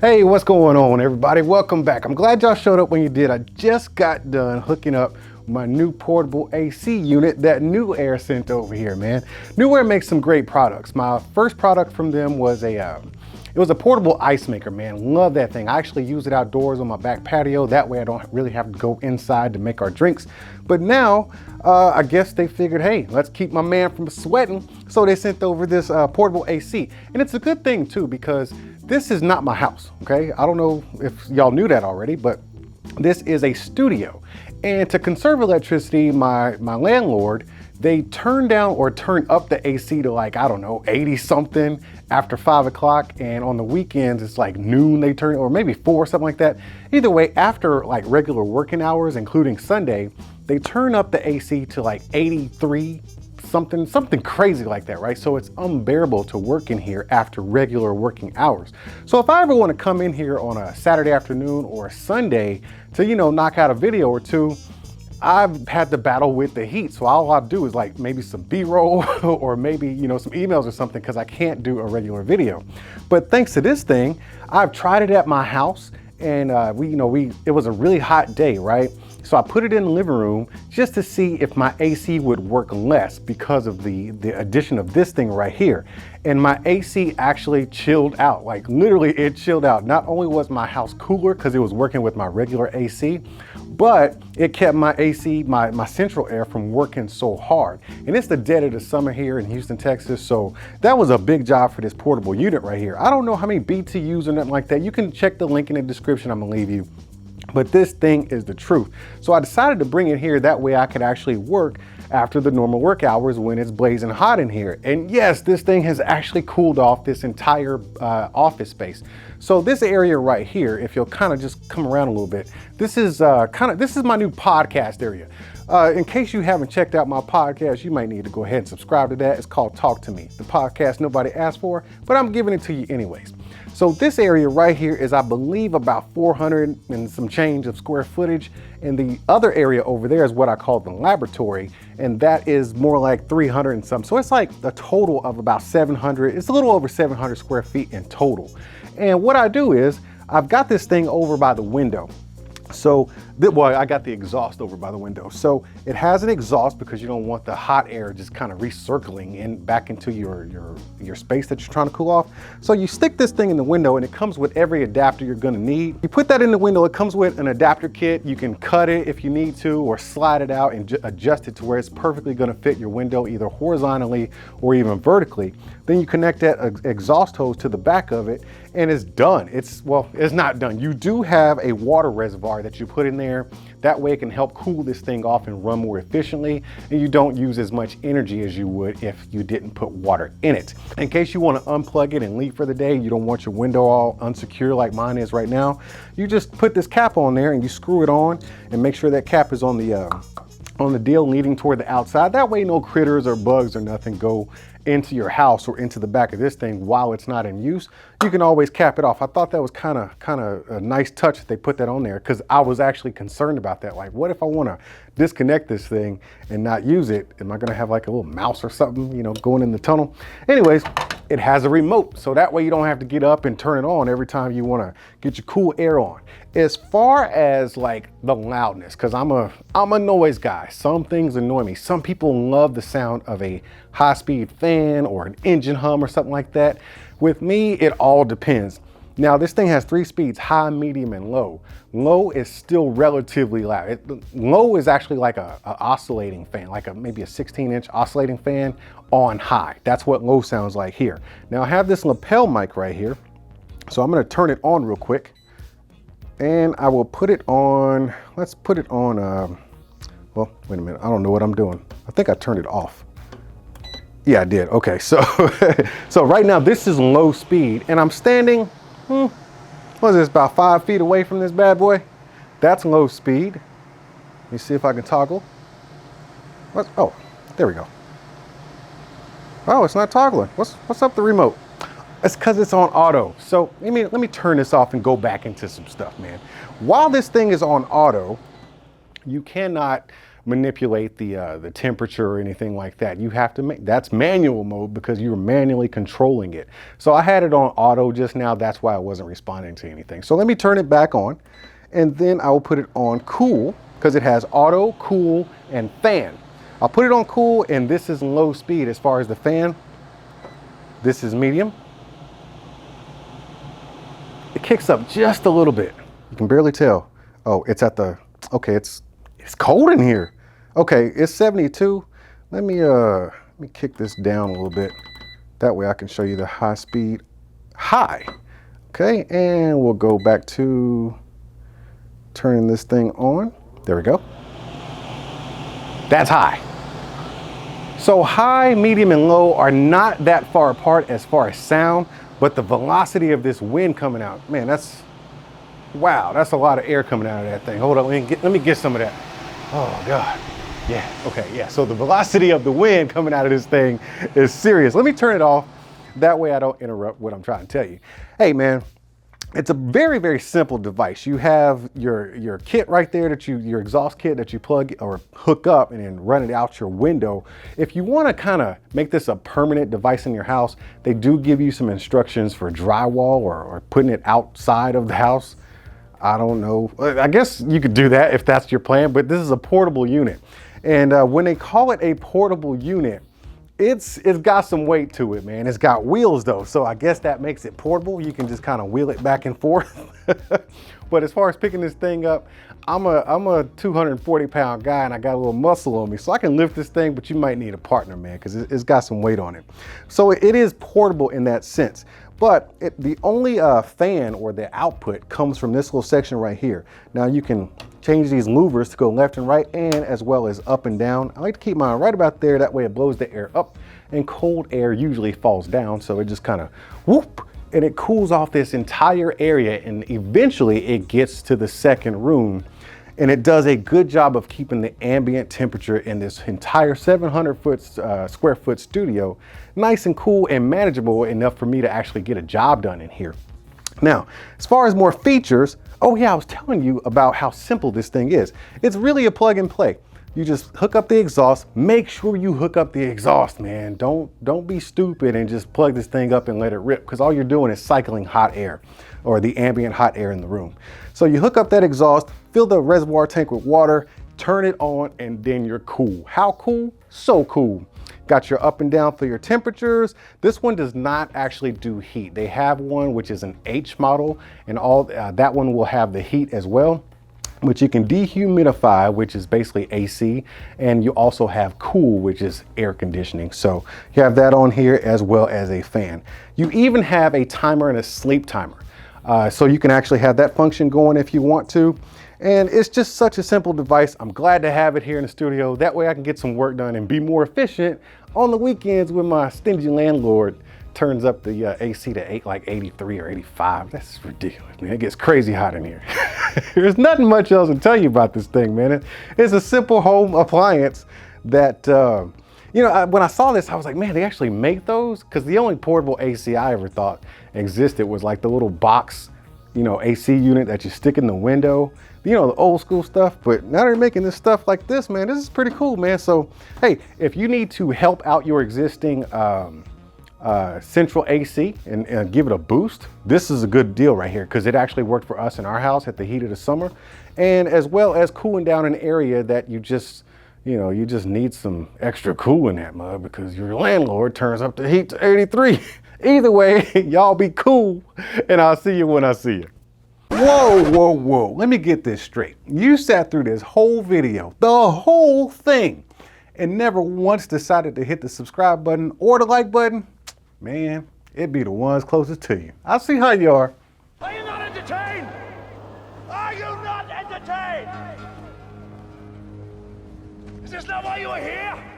Hey, what's going on, everybody? Welcome back. I'm glad y'all showed up when you did. I just got done hooking up my new portable AC unit that NewAir sent over here, man. NewAir makes some great products. My first product from them was it was a portable ice maker, man. Love that thing. I actually use it outdoors on my back patio. That way I don't really have to go inside to make our drinks. But now, I guess they figured, hey, let's keep my man from sweating. So they sent over this portable AC. And it's a good thing too, because this is not my house, okay? I don't know if y'all knew that already, but this is a studio. And to conserve electricity, my landlord, they turn down or turn up the AC to like, I don't know, 80 something after 5 o'clock. And on the weekends, it's like noon they turn, or maybe 4, something like that. Either way, after like regular working hours, including Sunday, they turn up the AC to like 83, something crazy like that, right? So it's unbearable to work in here after regular working hours. So if I ever want to come in here on a Saturday afternoon or a Sunday to, you know, knock out a video or two, I've had to battle with the heat. So all I'll do is like maybe some B-roll or maybe, you know, some emails or something, because I can't do a regular video. But thanks to this thing, I've tried it at my house, and it was a really hot day, right? So I put it in the living room just to see if my AC would work less because of the addition of this thing right here. And my AC actually chilled out, like literally it chilled out. Not only was my house cooler because it was working with my regular AC, but it kept my AC, my central air from working so hard. And it's the dead of the summer here in Houston, Texas. So that was a big job for this portable unit right here. I don't know how many BTUs or nothing like that. You can check the link in the description I'm gonna leave you. But this thing is the truth. So I decided to bring it here, that way I could actually work after the normal work hours when it's blazing hot in here. And yes, this thing has actually cooled off this entire office space. So this area right here, if you'll kind of just come around a little bit, this is this is my new podcast area. In case you haven't checked out my podcast, you might need to go ahead and subscribe to that. It's called Talk to Me, the podcast nobody asked for, but I'm giving it to you anyways. So this area right here is, I believe, about 400 and some change of square footage. And the other area over there is what I call the laboratory. And that is more like 300 and some. So it's like a total of about 700. It's a little over 700 square feet in total. And what I do is I've got this thing over by the window. So, well, I got the exhaust over by the window. So it has an exhaust because you don't want the hot air just kind of recircling back into your space that you're trying to cool off. So you stick this thing in the window, and it comes with every adapter you're gonna need. You put that in the window, it comes with an adapter kit. You can cut it if you need to, or slide it out and adjust it to where it's perfectly gonna fit your window, either horizontally or even vertically. Then you connect that exhaust hose to the back of it, and it's done. It's not done. You do have a water reservoir that you put in there. That way it can help cool this thing off and run more efficiently, and you don't use as much energy as you would if you didn't put water in it. In case you want to unplug it and leave for the day, you don't want your window all unsecure like mine is right now, you just put this cap on there and you screw it on, and make sure that cap is on the deal leading toward the outside. That way no critters or bugs or nothing go into your house or into the back of this thing while it's not in use. You can always cap it off. I thought that was kind of a nice touch that they put that on there, because I was actually concerned about that. Like, what if I want to disconnect this thing and not use it? Am I going to have like a little mouse or something, you know, going in the tunnel? Anyways, it has a remote, so that way you don't have to get up and turn it on every time you want to get your cool air on. As far as like the loudness, because I'm a noise guy. Some things annoy me. Some people love the sound of a high-speed fan or an engine hum or something like that. With me, it all depends. Now, this thing has 3 speeds, high, medium, and low. Low is still relatively loud. Low is actually like a oscillating fan, like maybe a 16-inch oscillating fan on high. That's what low sounds like here. Now, I have this lapel mic right here, so I'm gonna turn it on real quick, and I will put it on, let's put it on, well, wait a minute, I don't know what I'm doing. I think I turned it off. Yeah, I did. Okay, so so right now this is low speed, and I'm standing, what is this, about 5 feet away from this bad boy? That's low speed. Let me see if I can toggle. Oh, there we go. Oh, it's not toggling. What's up the remote? It's because it's on auto. So let me turn this off and go back into some stuff, man. While this thing is on auto, you cannot manipulate the temperature or anything like that. You have to make, that's manual mode because you're manually controlling it. So I had it on auto just now. That's why I wasn't responding to anything. So let me turn it back on, and then I will put it on cool because it has auto, cool, and fan. I'll put it on cool, and this is low speed as far as the fan. This is medium. It kicks up just a little bit. You can barely tell. Oh, it's at the, okay, it's cold in here. Okay, it's 72. Let me kick this down a little bit. That way I can show you the high speed high. Okay, and we'll go back to turning this thing on. There we go. That's high. So high, medium, and low are not that far apart as far as sound, but the velocity of this wind coming out, man, that's, wow, that's a lot of air coming out of that thing. Hold on, let me get some of that. Oh God, yeah, okay, yeah. So the velocity of the wind coming out of this thing is serious. Let me turn it off. That way I don't interrupt what I'm trying to tell you. Hey man, it's a very, very simple device. You have your kit right there that your exhaust kit that you plug or hook up and then run it out your window. If you want to kind of make this a permanent device in your house, they do give you some instructions for drywall or putting it outside of the house. I don't know. I guess you could do that if that's your plan, but this is a portable unit. And when they call it a portable unit, it's got some weight to it, man. It's got wheels though, so I guess that makes it portable. You can just kind of wheel it back and forth. But as far as picking this thing up, I'm a 240-pound guy and I got a little muscle on me, so I can lift this thing, but you might need a partner, man, because it's got some weight on it. So it is portable in that sense. But the only fan or the output comes from this little section right here. Now you can change these louvers to go left and right, and as well as up and down. I like to keep mine right about there. That way it blows the air up, and cold air usually falls down. So it just kind of whoop, and it cools off this entire area, and eventually it gets to the second room. And it does a good job of keeping the ambient temperature in this entire 700 square foot studio nice and cool and manageable enough for me to actually get a job done in here. Now, as far as more features, oh yeah, I was telling you about how simple this thing is. It's really a plug and play. You just hook up the exhaust. Make sure you hook up the exhaust, man. Don't be stupid and just plug this thing up and let it rip, because all you're doing is cycling hot air or the ambient hot air in the room. So you hook up that exhaust, fill the reservoir tank with water, turn it on, and then you're cool. How cool? So cool. Got your up and down for your temperatures. This one does not actually do heat. They have one which is an H model, and all that one will have the heat as well. But you can dehumidify, which is basically AC, and you also have cool, which is air conditioning. So you have that on here as well as a fan. You even have a timer and a sleep timer. So you can actually have that function going if you want to. And it's just such a simple device. I'm glad to have it here in the studio. That way I can get some work done and be more efficient on the weekends when my stingy landlord turns up the AC to like 83 or 85. That's ridiculous, man. It gets crazy hot in here. There's nothing much else to tell you about this thing, man. It's a simple home appliance that, you know, when I saw this, I was like, man, they actually make those? Because the only portable AC I ever thought existed was like the little box, you know, AC unit that you stick in the window. You know, the old school stuff, but now they're making this stuff like this, man. This is pretty cool, man. So, hey, if you need to help out your existing central AC and give it a boost, this is a good deal right here, because it actually worked for us in our house at the heat of the summer, and as well as cooling down an area that you just, you know, you just need some extra cool in that mug because your landlord turns up the heat to 83. Either way, y'all be cool, and I'll see you when I see you. Whoa, whoa, whoa. Let me get this straight. You sat through this whole video, the whole thing, and never once decided to hit the subscribe button or the like button? Man, it'd be the ones closest to you. I'll see how you are. Are you not entertained? Are you not entertained? Is this not why you are here?